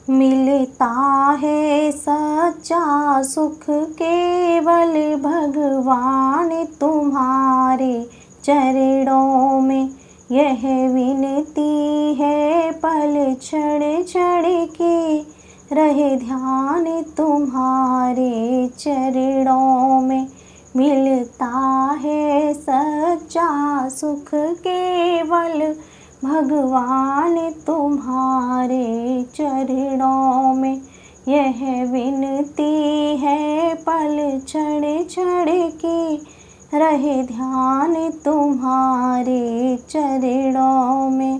मिलता है सच्चा सुख केवल भगवान तुम्हारे चरणों में। यह विनती है पल क्षण क्षण के रहे ध्यान तुम्हारे चरणों में। मिलता है सच्चा सुख केवल भगवान तुम्हारे चरणों में। यह विनती है पल क्षण क्षण की रहे ध्यान तुम्हारे चरणों में।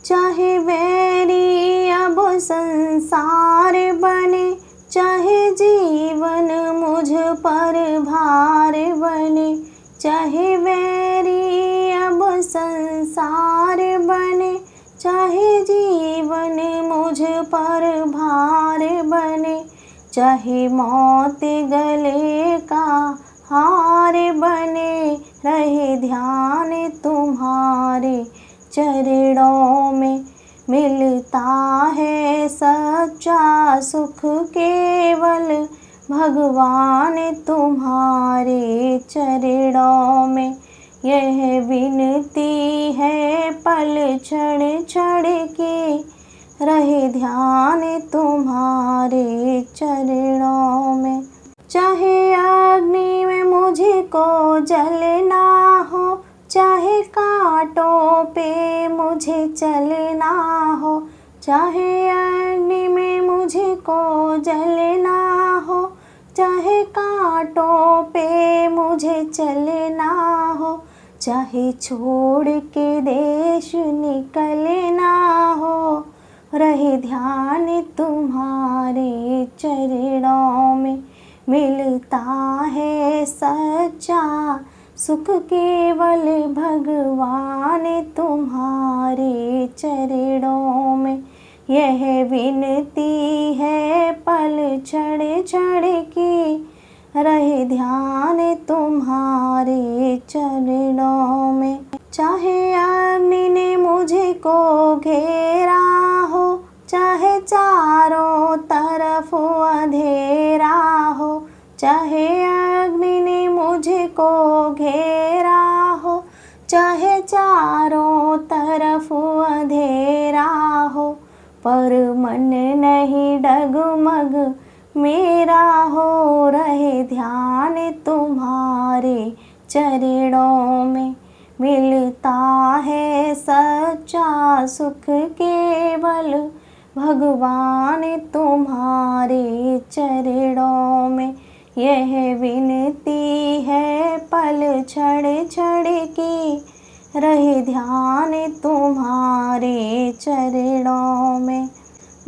चाहे वैरी अब संसार बने, चाहे जीवन मुझ पर भार बने, चाहे वैरी अब संसार बने, चाहे जीवन मुझ पर भार बने, चाहे मौत गले का हार बने, रहे ध्यान तुम्हारे चरणों में। मिलता है सच्चा सुख केवल भगवान तुम्हारे चरणों में। यह विनती है पल क्षण क्षण की रहे ध्यान तुम्हारे चरणों में। चाहे अग्नि में मुझको जलना हो, चाहे कांटों पे मुझे चलना हो, चाहे अग्नि में मुझको जलना हो, चाहे कांटों पे मुझे चलना हो, चाहे छोड़ के देश निकलना हो, रहे ध्यान तुम्हारे चरणों में। मिलता है सच्चा सुख केवल भगवान तुम्हारे चरणों में। यह विनती है पल क्षण क्षण की रहे ध्यान तुम्हारे चरणों में। चाहे अग्नि ने मुझे को घेरा हो, चाहे चारों तरफ अंधेरा हो, चाहे अग्नि ने मुझे को घेरा हो, चाहे चारों तरफ अंधेरा हो, पर मन नहीं डगमग मेरा हो, रहे ध्यान तुम्हारे चरणों में। मिलता है सच्चा सुख केवल भगवान तुम्हारे चरणों में। यह विनती है पल क्षण क्षण की रहे ध्यान तुम्हारे चरणों में।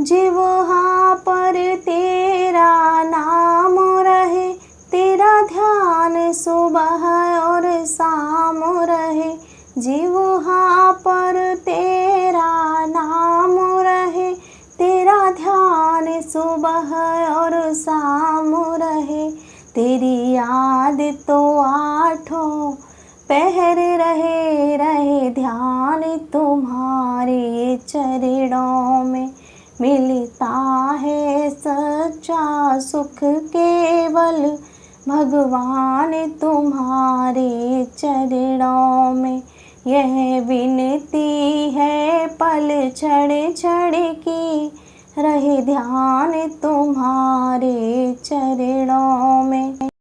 जिह्वा पर तेरा नाम रहे, तेरा ध्यान सुबह और शाम रहे। जिह्वा पर तेरा नाम रहे, तेरा ध्यान सुबह और शाम रहे। तेरी याद तो आठों पहर रहे, रहे ध्यान तुम्हारे चरणों में। मिलता है सच्चा सुख केवल भगवान तुम्हारे चरणों में। यह विनती है पल क्षण क्षण की रहे ध्यान तुम्हारे चरणों